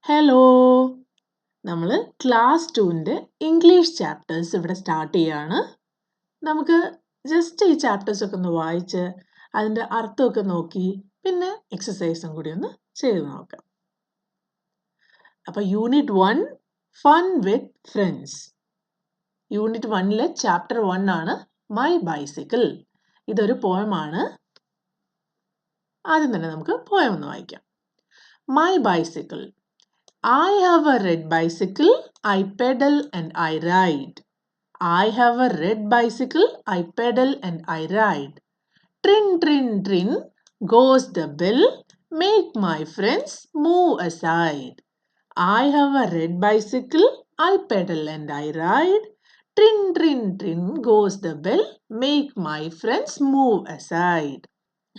Hello, നമ്മൾ class 2ൻ്റെ English chapters ഇവിടെ start ചെയ്യാണ്. നമുക്ക് ജസ്റ്റ് ഈ ചാപ്റ്റേഴ്സ് ഒക്കെ ഒന്ന് വായിച്ച് അതിൻ്റെ അർത്ഥമൊക്കെ നോക്കി പിന്നെ എക്സസൈസും കൂടി ഒന്ന് ചെയ്ത് നോക്കാം. അപ്പോൾ unit 1 fun with friends. Unit 1ലെ ചാപ്റ്റർ 1 ആണ് മൈ ബൈസിക്കിൾ. ഇതൊരു പോയമാണ്. ആദ്യം തന്നെ നമുക്ക് പോയം ഒന്ന് വായിക്കാം. My bicycle. I have a red bicycle, I pedal and I ride. I have a red bicycle, I pedal and I ride. Trin, trin, trin, goes the bell, make my friends move aside. I have a red bicycle, I pedal and I ride. Trin, trin, trin, goes the bell, make my friends move aside.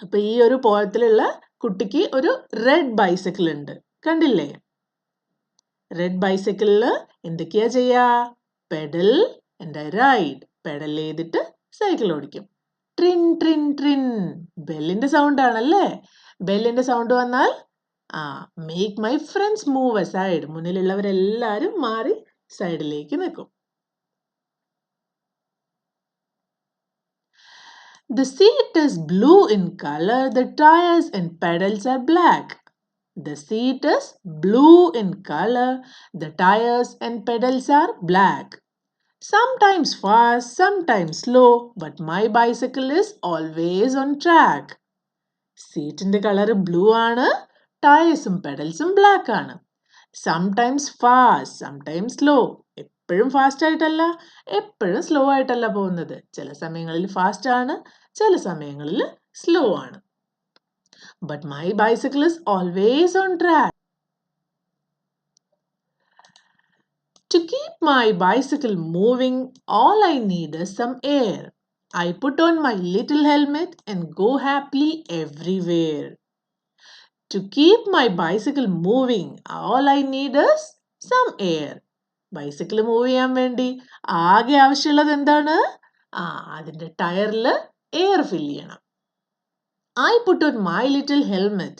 അപ്പോൾ ഈ ഒരു പോയത്തിലുള്ള കുട്ടിക്ക് ഒരു red bicycle ഉണ്ട്, കണ്ടില്ലേ? Red ബൈസിക്കിളിൽ എന്തൊക്കെയാ ചെയ്യുക? Pedal and ride. പെഡൽ ചെയ്തിട്ട് സൈക്കിൾ ഓടിക്കും. ട്രിൻ ട്രിൻ ട്രിൻ, ബെല്ലിന്റെ സൗണ്ട് ആണല്ലേ? ബെല്ലിന്റെ സൗണ്ട് വന്നാൽ make my friends move aside. മുന്നിലുള്ളവരെല്ലാവരും മാറി സൈഡിലേക്ക് നിൽക്കും. The seat is blue in color, the tires and pedals are black. The seat is blue in color, the tires and pedals are black. Sometimes fast, sometimes slow, but my bicycle is always on track. സീറ്റിന്റെ colour blue ആണ്, ടയേഴ്സും പെഡൽസും black ആണ്. Sometimes fast, sometimes slow. എപ്പോഴും fast ആയിട്ടല്ല, എപ്പോഴും slow ആയിട്ടല്ല പോകുന്നത്. ചില സമയങ്ങളിൽ ഫാസ്റ്റ് ആണ്, ചില സമയങ്ങളിൽ സ്ലോ ആണ്. But my bicycle is always on track. To keep my bicycle moving, all I need is some air. I put on my little helmet and go happily everywhere. To keep my bicycle moving, all I need is some air. Bicycle move ചെയ്യാൻ വേണ്ടി ആകെ ആവശ്യമുള്ളത് എന്താണ്? അതിൻ്റെ ടയറിൽ air fill ചെയ്യണം. I put on my little helmet.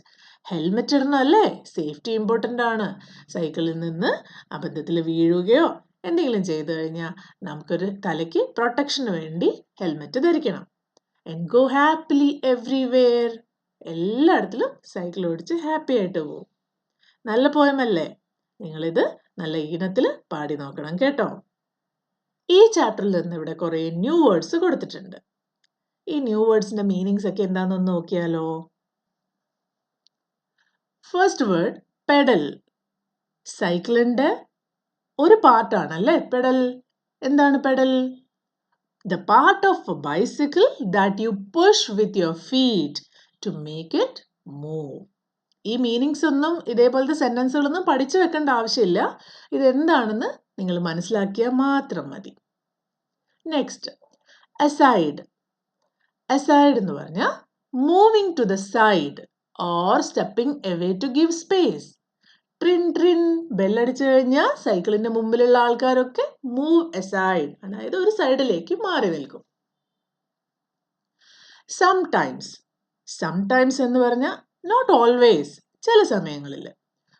Helmet ഇടണം അല്ലേ? Safety important ആണ്. സൈക്കിളിൽ നിന്ന് അബദ്ധത്തിൽ വീഴുകയോ എന്തെങ്കിലും ചെയ്തു കഴിഞ്ഞാൽ നമുക്കൊരു തലയ്ക്ക് പ്രൊട്ടക്ഷന് വേണ്ടി ഹെൽമെറ്റ് ധരിക്കണം. And go happily everywhere. എല്ലായിടത്തിലും സൈക്കിൾ ഓടിച്ച് ഹാപ്പി ആയിട്ട് പോകും. നല്ല പോയമല്ലേ? നിങ്ങളിത് നല്ല ഈണത്തിൽ പാടി നോക്കണം കേട്ടോ. ഈ ചാപ്റ്ററിൽ നിന്ന് ഇവിടെ കുറേ ന്യൂ വേർഡ്സ് കൊടുത്തിട്ടുണ്ട്. ഈ ന്യൂ വേർഡ്സിന്റെ മീനിങ്സ് ഒക്കെ എന്താണെന്ന് നോക്കിയാലോ. First word pedal. സൈക്കിളിന്റെ ഒരു പാർട്ടാണ് അല്ലേ പെഡൽ. എന്താണ് pedal? The part of a bicycle that you push with your feet to make it move. ഈ മീനിങ്സ് ഒന്നും ഇതേപോലത്തെ സെന്റൻസുകളൊന്നും പഠിച്ചു വെക്കേണ്ട ആവശ്യമില്ല. ഇതെന്താണെന്ന് നിങ്ങൾ മനസ്സിലാക്കിയാൽ മാത്രം മതി. Next, aside. അസൈഡ് എന്ന് പറഞ്ഞാൽ moving to the side or stepping away to give space. Tring tring ബെല്ലടിച്ചു കഴിഞ്ഞാൽ സൈക്കിളിന്റെ മുമ്പിലുള്ള ആൾക്കാരൊക്കെ മൂവ് അസൈഡ്, അതായത് ഒരു സൈഡിലേക്ക് മാറി നിൽക്കും. സംടൈംസ്. സംടൈംസ് എന്ന് പറഞ്ഞാൽ നോട്ട് ഓൾവേസ്, ചില സമയങ്ങളിൽ.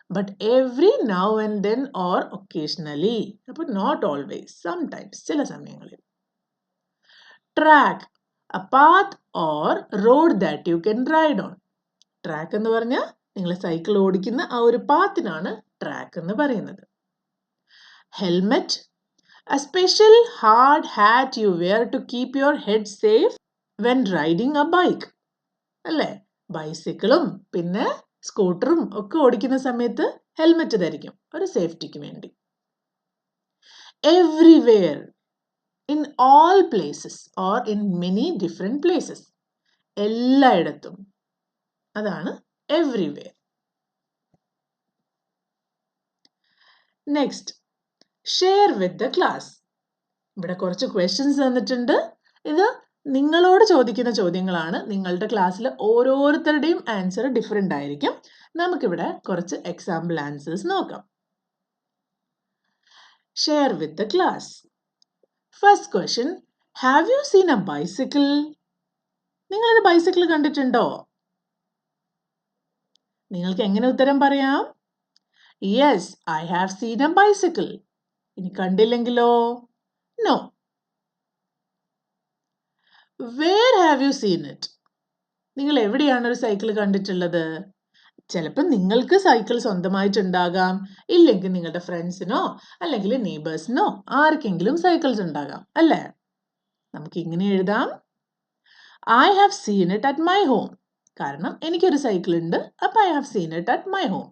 But every now and then or occasionally. അപ്പോൾ നോട്ട് ഓൾവേസ്, സംടൈംസ്, ചില സമയങ്ങളിൽ. Track. A path or road that you can ride on. Track എന്ന് പറഞ്ഞാൽ നിങ്ങൾ സൈക്കിൾ ഓടിക്കുന്ന ആ ഒരു പാത്തിനാണ് ട്രാക്ക് എന്ന് പറയുന്നത്. Helmet. A special hard hat you wear to keep your head safe when riding a bike. അല്ലേ? ബൈസിക്കിളും പിന്നെ സ്കൂട്ടറും ഒക്കെ ഓടിക്കുന്ന സമയത്ത് ഹെൽമെറ്റ് ധരിക്കും, ഒരു സേഫ്റ്റിക്ക് വേണ്ടി. Everywhere. In all places or in many different places. എല്ലായിടത്തും. അതാണ് everywhere. Next, share with the class. ഇവിടെ കുറച്ച് ക്വസ്റ്റ്യൻസ് തന്നിട്ടുണ്ട്. ഇത് നിങ്ങളോട് ചോദിക്കുന്ന ചോദ്യങ്ങളാണ്. നിങ്ങളുടെ ക്ലാസ്സിൽ ഓരോരുത്തരുടെയും ആൻസർ ഡിഫറെൻ്റ് ആയിരിക്കും. നമുക്കിവിടെ കുറച്ച് എക്സാമ്പിൾ ആൻസേഴ്സ് നോക്കാം. Share with the class. First question, have you seen a bicycle? നിങ്ങളൊരു ബൈസിക്കിൾ കണ്ടിട്ടുണ്ടോ? നിങ്ങൾക്ക് എങ്ങനെ ഉത്തരം പറയാം? Yes, I have seen a bicycle. ഇനി കണ്ടില്ലെങ്കിലോ? No. Where have you seen it? നിങ്ങൾ എവിടെയാണ് ഒരു സൈക്കിൾ കണ്ടിട്ടുള്ളത്? ചിലപ്പോൾ നിങ്ങൾക്ക് സൈക്കിൾ സ്വന്തമായിട്ടുണ്ടാകാം, ഇല്ലെങ്കിൽ നിങ്ങളുടെ ഫ്രണ്ട്സിനോ അല്ലെങ്കിൽ നെയ്ബേഴ്സിനോ ആർക്കെങ്കിലും സൈക്കിൾസ് ഉണ്ടാകാം, അല്ലേ? നമുക്ക് ഇങ്ങനെ എഴുതാം, I have seen it at my home. കാരണം എനിക്കൊരു സൈക്കിൾ ഉണ്ട്, അപ്പോൾ I have seen it at my home.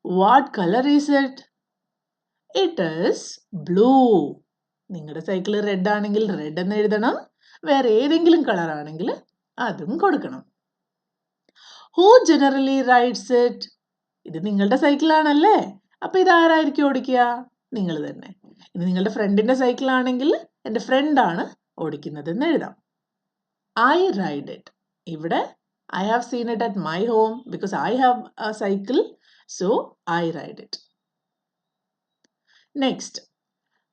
What color is it? It is blue. നിങ്ങളുടെ സൈക്കിൾ റെഡ് ആണെങ്കിൽ റെഡ് എന്ന് എഴുതണം, വേറെ ഏതെങ്കിലും കളർ ആണെങ്കിൽ അതും കൊടുക്കണം. Who generally rides it? ഇത് നിങ്ങളുടെ സൈക്കിൾ ആണല്ലേ, അപ്പോൾ ഇത് ആരായിരിക്കും ഓടിക്കുക? നിങ്ങൾ തന്നെ. ഇനി നിങ്ങളുടെ ഫ്രണ്ടിന്റെ സൈക്കിൾ ആണെങ്കിൽ എൻ്റെ ഫ്രണ്ടാണ് ഓടിക്കുന്നത് എന്ന് എഴുതാം. I ride it. ഇവിടെ I have seen it at my home because I have a cycle, so I ride it. Next,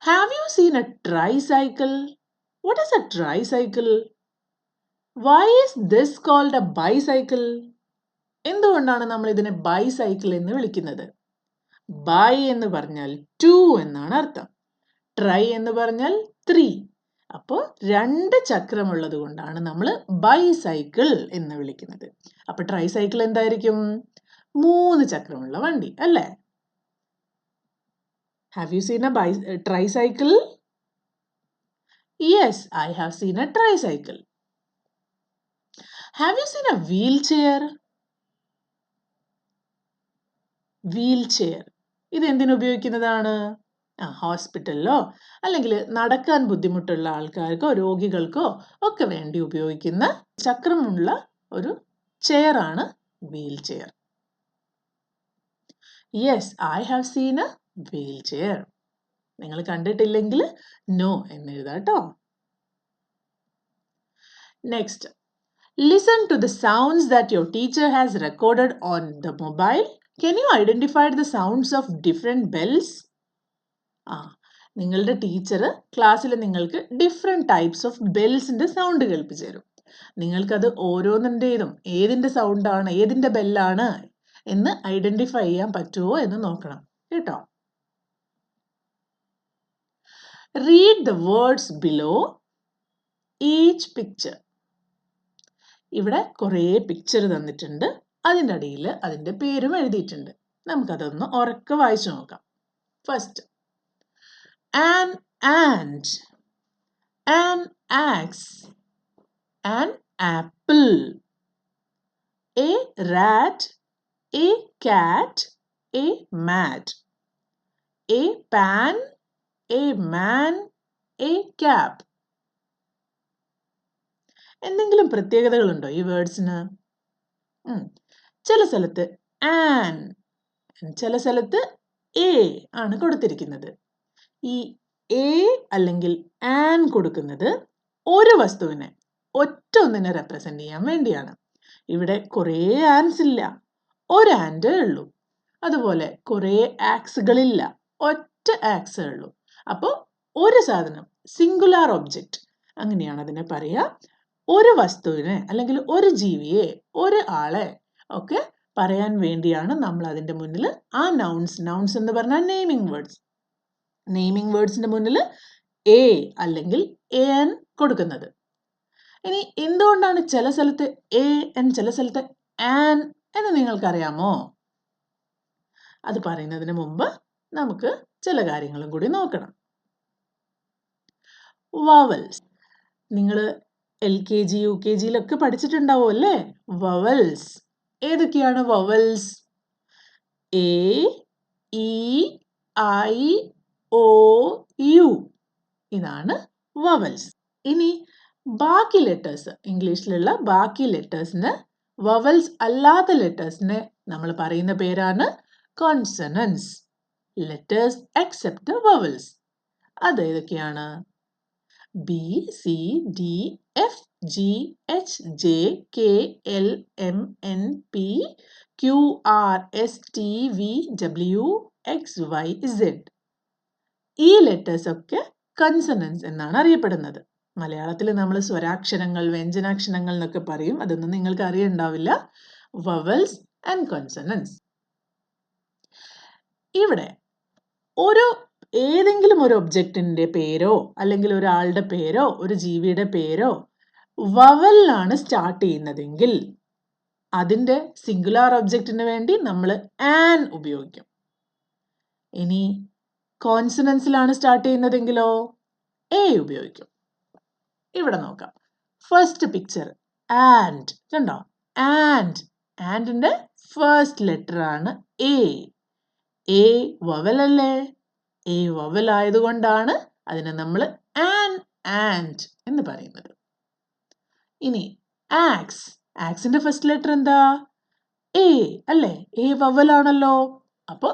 have you seen a tricycle? What is a tricycle? Why is this called a bicycle? എന്തുകൊണ്ടാണ് നമ്മൾ ഇതിനെ bicycle എന്ന് വിളിക്കുന്നത്? By എന്ന് പറഞ്ഞാൽ 2 എന്നാണ് അർത്ഥം. Try എന്ന് പറഞ്ഞാൽ 3. അപ്പോൾ 2 ചക്രമുള്ളത് കൊണ്ടാണ് നമ്മൾ ബൈസൈക്കിൾ എന്ന് വിളിക്കുന്നത്. അപ്പോൾ ട്രൈസൈക്കിൾ എന്തായിരിക്കും? 3 ചക്രമുള്ള വണ്ടി, അല്ലേ? Have you seen a tricycle? Yes, I have seen a tricycle. Have you seen a wheelchair? Wheelchair. ഇത് എന്തിനു ഉപയോഗിക്കുന്നതാണ്? ഹോസ്പിറ്റലിലോ അല്ലെങ്കിൽ നടക്കാൻ ബുദ്ധിമുട്ടുള്ള ആൾക്കാർക്കോ രോഗികൾക്കോ ഒക്കെ വേണ്ടി ഉപയോഗിക്കുന്ന ചക്രമുള്ള ഒരു ചെയർ ആണ് wheelchair. Yes, I have seen a wheelchair. നിങ്ങൾ കണ്ടിട്ടില്ലെങ്കിൽ നോ എന്ന് എഴുതാട്ടോ. Next, listen to the sounds that your teacher has recorded on the mobile. Can you identify the sounds of different bells? നിങ്ങളുടെ teacher ക്ലാസ്സിൽ നിങ്ങൾക്ക് different types of ബെൽസിൻ്റെ sound കേൾപ്പിച്ചു തരും. നിങ്ങൾക്കത് ഓരോന്നിൻ്റെതും ഏതിൻ്റെ സൗണ്ടാണ്, ഏതിൻ്റെ ബെല്ലാണ് എന്ന് ഐഡൻറ്റിഫൈ ചെയ്യാൻ പറ്റുമോ എന്ന് നോക്കണം കേട്ടോ. Read the words below each picture. ഇവിടെ കുറേ പിക്ചർ തന്നിട്ടുണ്ട്, അതിൻ്റെ അടിയിൽ അതിൻ്റെ പേരും എഴുതിയിട്ടുണ്ട്. നമുക്കതൊന്ന് ഉറക്കെ വായിച്ചു നോക്കാം. First, an ant, an axe, an apple, a rat, a cat, a mat, a pan, a man, a cap. എന്തെങ്കിലും പ്രത്യേകതകളുണ്ടോ ഈ വേർഡ്സിന്? ചില സ്ഥലത്ത് ആൻ, ചില സ്ഥലത്ത് എ ആണ് കൊടുത്തിരിക്കുന്നത്. ഈ എ അല്ലെങ്കിൽ ആൻ കൊടുക്കുന്നത് ഒരു വസ്തുവിനെ ഒന്നിനെ റെപ്രസെന്റ് ചെയ്യാൻ വേണ്ടിയാണ്. ഇവിടെ കുറേ ആൻസ് ഇല്ല, ഒരു ആൻഡേ ഉള്ളൂ. അതുപോലെ കുറേ ആക്സുകളില്ല, ഒറ്റ ആക്സേ ഉള്ളൂ. അപ്പോൾ ഒരു സാധനം, സിംഗുലാർ ഒബ്ജക്റ്റ്, അങ്ങനെയാണ് അതിനെ പറയുക. ഒരു വസ്തുവിനെ അല്ലെങ്കിൽ ഒരു ജീവിയെ, ഒരു ആളെ ഒക്കെ പറയാൻ വേണ്ടിയാണ് നമ്മൾ അതിൻ്റെ മുന്നിൽ ആ നൗൺസ് എന്ന് പറഞ്ഞാൽ നെയ്മിംഗ് വേർഡ്സിന്റെ മുന്നിൽ എ അല്ലെങ്കിൽ എൻ കൊടുക്കുന്നത്. ഇനി എന്തുകൊണ്ടാണ് ചില സ്ഥലത്ത് എ എൻ ചില സ്ഥലത്ത് ആൻ എന്ന് നിങ്ങൾക്കറിയാമോ? അത് പറയുന്നതിന് മുമ്പ് നമുക്ക് ചില കാര്യങ്ങളും കൂടി നോക്കണം. വവൽസ്. നിങ്ങൾ LKG UKGയിലൊക്കെ പഠിച്ചിട്ടുണ്ടാവും അല്ലേ? വവൽസ് ഏതൊക്കെയാണ് vowels? A, E, I, O, U. ഇതാണ് വവൽസ്. ഇനി ബാക്കി ലെറ്റേഴ്സ്, ഇംഗ്ലീഷിലുള്ള ബാക്കി ലെറ്റേഴ്സിന്, വവൽസ് അല്ലാത്ത ലെറ്റേഴ്സിനെ നമ്മൾ പറയുന്ന പേരാണ് കോൺസണൻസ്. Letters except vowels. അത് ഏതൊക്കെയാണ്? B, C, D, F, G, H, J, K, L, M, N, P, Q, R, S, T, V, W, X, Y, Z. ഈ ലെറ്റേഴ്സ് ഒക്കെ കൺസണൻസ് എന്നാണ് അറിയപ്പെടുന്നത്. മലയാളത്തിൽ നമ്മൾ സ്വരാക്ഷരങ്ങൾ, വ്യഞ്ജനാക്ഷരങ്ങൾ എന്നൊക്കെ പറയും. അതൊന്നും നിങ്ങൾക്ക് അറിയുണ്ടാവില്ല. Vowels and consonants. ഇവിടെ ഏതെങ്കിലും ഒരു ഒബ്ജക്റ്റിന്റെ പേരോ അല്ലെങ്കിൽ ഒരാളുടെ പേരോ ഒരു ജീവിയുടെ പേരോ വവലിലാണ് സ്റ്റാർട്ട് ചെയ്യുന്നതെങ്കിൽ അതിന്റെ സിംഗുലാർ ഒബ്ജക്റ്റിന് വേണ്ടി നമ്മൾ ആൻ ഉപയോഗിക്കും. ഇനി കോൺസണൻസിലാണ് സ്റ്റാർട്ട് ചെയ്യുന്നതെങ്കിലോ എ ഉപയോഗിക്കും. ഇവിടെ നോക്കാം. First picture and. കണ്ടോ? ആൻഡിന്റെ ഫസ്റ്റ് ലെറ്റർ ആണ് എ. എ വവൽ അല്ലേ? എ വവൽ ആയതുകൊണ്ടാണ് അതിനെ നമ്മൾ ആൻഡ് എന്ന് പറയുന്നത്. ഇനി ആക്സിന്റെ ഫസ്റ്റ് ലെറ്റർ എന്താ? എ അല്ലേ? എ വവൽ ആണല്ലോ. അപ്പൊ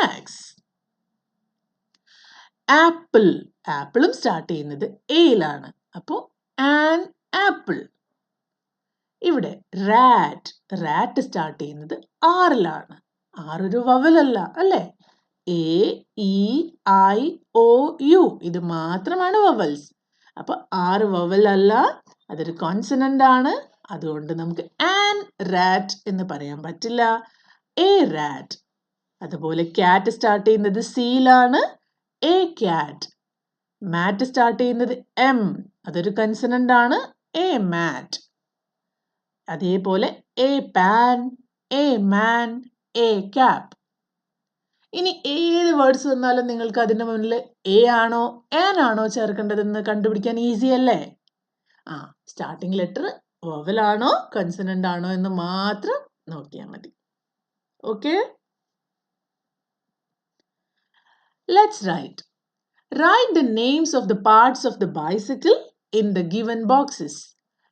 ആക്സ്. ആപ്പിളും സ്റ്റാർട്ട് ചെയ്യുന്നത് എയിലാണ്. അപ്പോ ആപ്പിൾ. ഇവിടെ റാറ്റ് സ്റ്റാർട്ട് ചെയ്യുന്നത് ആറിലാണ്. ആറൊരു വവൽ അല്ല അല്ലേ? A E I O U ഇത് മാത്രമാണ് വവൽസ്. അപ്പൊ 6 വവൽ അല്ല, അതൊരു കോൺസണന്റ് ആണ്. അതുകൊണ്ട് നമുക്ക് റാറ്റ് എന്ന് പറയാൻ പറ്റില്ല. A rat. അതുപോലെ ക്യാറ്റ് സ്റ്റാർട്ട് ചെയ്യുന്നത് സിയിലാണ്. A cat. മാറ്റ് സ്റ്റാർട്ട് ചെയ്യുന്നത് എം. അതൊരു കൺസണന്റ് ആണ്. A mat. അതേപോലെ a pan, a man, a cap. ഇനി ഏത് വേർഡ്സ് വന്നാലും നിങ്ങൾക്ക് അതിന്റെ മുന്നിൽ എ ആണോ ആൻ ആണോ ചേർക്കേണ്ടതെന്ന് കണ്ടുപിടിക്കാൻ ഈസി അല്ലേ? സ്റ്റാർട്ടിംഗ് ലെറ്റർ വവൽ ആണോ കൺസണന്റ് ആണോ എന്ന് മാത്രം നോക്കിയാൽ മതി. Okay, let's write. Write the names of the parts of the bicycle in the given boxes.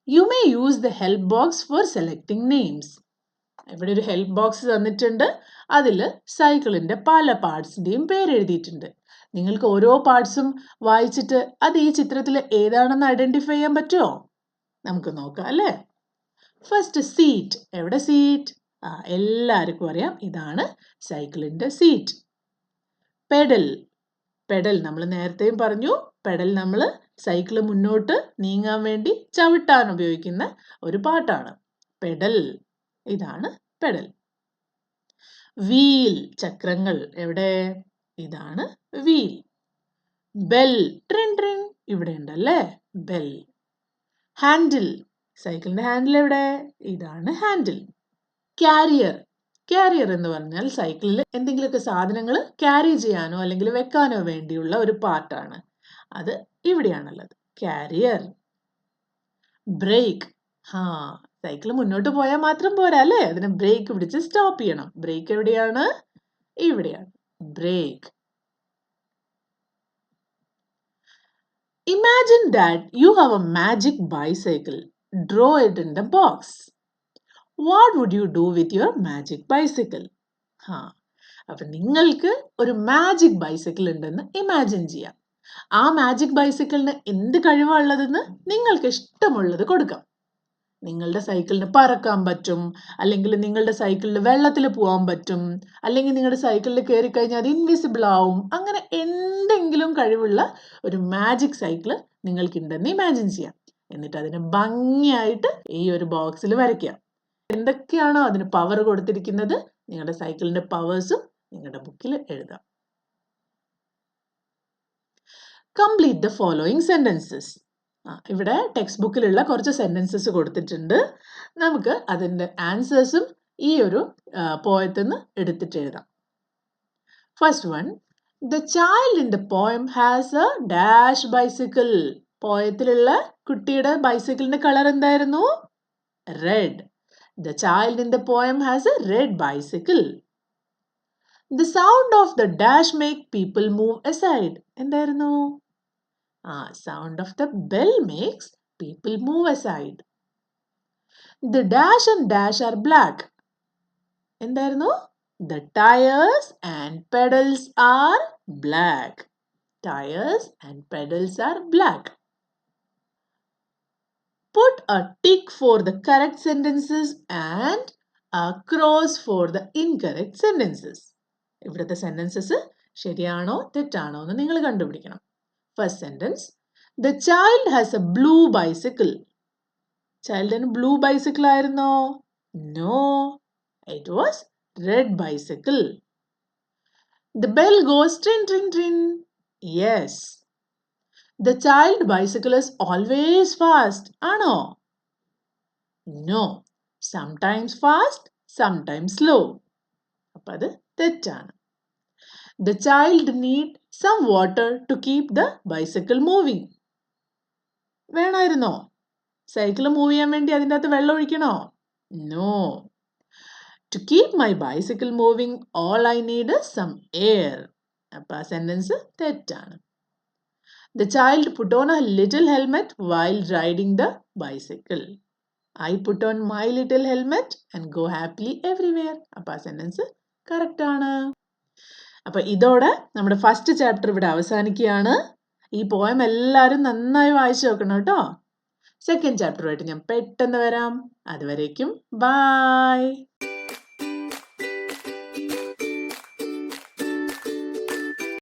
You may use the help box for selecting names. ഇവിടെ ഒരു ഹെൽപ്പ് ബോക്സ് തന്നിട്ടുണ്ട്. അതിൽ സൈക്കിളിന്റെ പല പാർട്സിന്റെയും പേര് എഴുതിയിട്ടുണ്ട്. നിങ്ങൾക്ക് ഓരോ പാർട്സും വായിച്ചിട്ട് അത് ഈ ചിത്രത്തിൽ ഏതാണെന്ന് ഐഡന്റിഫൈ ചെയ്യാൻ പറ്റുമോ? നമുക്ക് നോക്കാം അല്ലേ? First seat. എവിടെ സീറ്റ്? എല്ലാവർക്കും അറിയാം, ഇതാണ് സൈക്കിളിന്റെ സീറ്റ്. പെഡൽ നമ്മൾ നേരത്തെയും പറഞ്ഞു, പെഡൽ നമ്മൾ സൈക്കിൾ മുന്നോട്ട് നീങ്ങാൻ വേണ്ടി ചവിട്ടാൻ ഉപയോഗിക്കുന്ന ഒരു പാർട്ടാണ്. പെഡൽ, ഇതാണ് പെഡൽ. വീൽ, ചക്രങ്ങൾ. എവിടെ? ഇതാണ് വീൽ. ബെൽ, ട്രിൻ ട്രിൻ, ഇവിടെ ഉണ്ടല്ലേ ബെൽ. ഹാൻഡിൽ, സൈക്കിളിന്റെ ഹാൻഡിൽ എവിടെ? ഇതാണ് ഹാൻഡിൽ. കാരിയർ എന്ന് പറഞ്ഞാൽ സൈക്കിളിൽ എന്തെങ്കിലുമൊക്കെ സാധനങ്ങൾ ക്യാരി ചെയ്യാനോ അല്ലെങ്കിൽ വെക്കാനോ വേണ്ടിയുള്ള ഒരു പാർട്ടാണ്. അത് ഇവിടെയാണുള്ളത്, കാരിയർ. ബ്രേക്ക്. സൈക്കിൾ മുന്നോട്ട് പോയാൽ മാത്രം പോരാ അല്ലേ? അതിന് ബ്രേക്ക് പിടിച്ച് സ്റ്റോപ്പ് ചെയ്യണം. ബ്രേക്ക് എവിടെയാണ്? ഇവിടെയാണ് break. Imagine that you have a magic bicycle. Draw it in the box. What would you do with your magic bicycle? അപ്പൊ നിങ്ങൾക്ക് ഒരു മാജിക് ബൈസിക്കിൾ ഉണ്ടെന്ന് ഇമാജിൻ ചെയ്യാം. ആ മാജിക് ബൈസിക്കിളിന് എന്ത് കഴിവാണുള്ളതെന്ന് നിങ്ങൾക്ക് ഇഷ്ടമുള്ളത് കൊടുക്കാം. നിങ്ങളുടെ സൈക്കിളിന് പറക്കാൻ പറ്റും, അല്ലെങ്കിൽ നിങ്ങളുടെ സൈക്കിളിന് വെള്ളത്തിൽ പോകാൻ പറ്റും, അല്ലെങ്കിൽ നിങ്ങളുടെ സൈക്കിളിൽ കയറി കഴിഞ്ഞാൽ അത് ഇൻവിസിബിൾ ആവും. അങ്ങനെ എന്തെങ്കിലും കഴിവുള്ള ഒരു മാജിക് സൈക്കിൾ നിങ്ങൾക്കുണ്ടെന്ന് ഇമാജിൻ ചെയ്യാം. എന്നിട്ട് അതിനെ ഭംഗിയായിട്ട് ഈ ഒരു ബോക്സിൽ വരയ്ക്കാം. എന്തൊക്കെയാണോ അതിന് പവർ കൊടുത്തിരിക്കുന്നത്, നിങ്ങളുടെ സൈക്കിളിന്റെ പവേഴ്സും നിങ്ങളുടെ ബുക്കിൽ എഴുതാം. Complete the following sentences. ഇവിടെ ടെക്സ്റ്റ് ബുക്കിലുള്ള കുറച്ച് സെന്റൻസസ് കൊടുത്തിട്ടുണ്ട്. നമുക്ക് അതിൻ്റെ ആൻസേഴ്സും ഈ ഒരു പോയത്തിൽ നിന്ന് എടുത്തിട്ട് എഴുതാം. First one, the child in the poem has a dash bicycle. പോയത്തിലുള്ള കുട്ടിയുടെ ബൈസിക്കിളിന്റെ കളർ എന്തായിരുന്നു? Red. The child in the poem has a red bicycle. The sound of the dash make people move aside. എന്തായിരുന്നു? Sound of the bell makes people move aside. The dash and dash are black. എന്തായിരുന്നു? The tires and pedals are black. Tires and pedals are black. Put a tick for the correct sentences and a cross for the incorrect sentences. ഇവിടുത്തെ sentences ശരിയാണോ തെറ്റാണോ എന്ന് നിങ്ങൾ കണ്ടുപിടിക്കണം. First sentence, the child has a blue bicycle. ചൈൽഡിന് blue bicycle ആയിരുന്നോ? No, it was red bicycle. The bell goes trin trin trin. Yes. The child bicycle is always fast. Ano? No. Sometimes fast, sometimes slow. അപ്പോൾ അത് തെറ്റാണ്. The child need some water to keep the bicycle moving. വേണമായിരുന്നോ? Cycle move ചെയ്യാൻ വേണ്ടി അതിൻ്റെ അകത്ത് വെള്ളം ഒഴിക്കണോ? No. To keep my bicycle moving, all I need is some air. അപ്പോൾ ആ സെൻറ്റൻസ് തെറ്റാണ്. The child put on a little helmet while riding the bicycle. I put on my little helmet and go happily everywhere. അപ്പോൾ ആ sentence correct ആണ്. അപ്പോൾ ഇതോടെ നമ്മുടെ first chapter ഇവിടെ അവസാനിക്കുകയാണ്. ഈ പോയം എല്ലാവരും നന്നായി വായിച്ചു നോക്കണം കേട്ടോ. സെക്കൻഡ് ചാപ്റ്ററുമായിട്ട് ഞാൻ പെട്ടെന്ന് വരാം. അതുവരേക്കും ബൈ.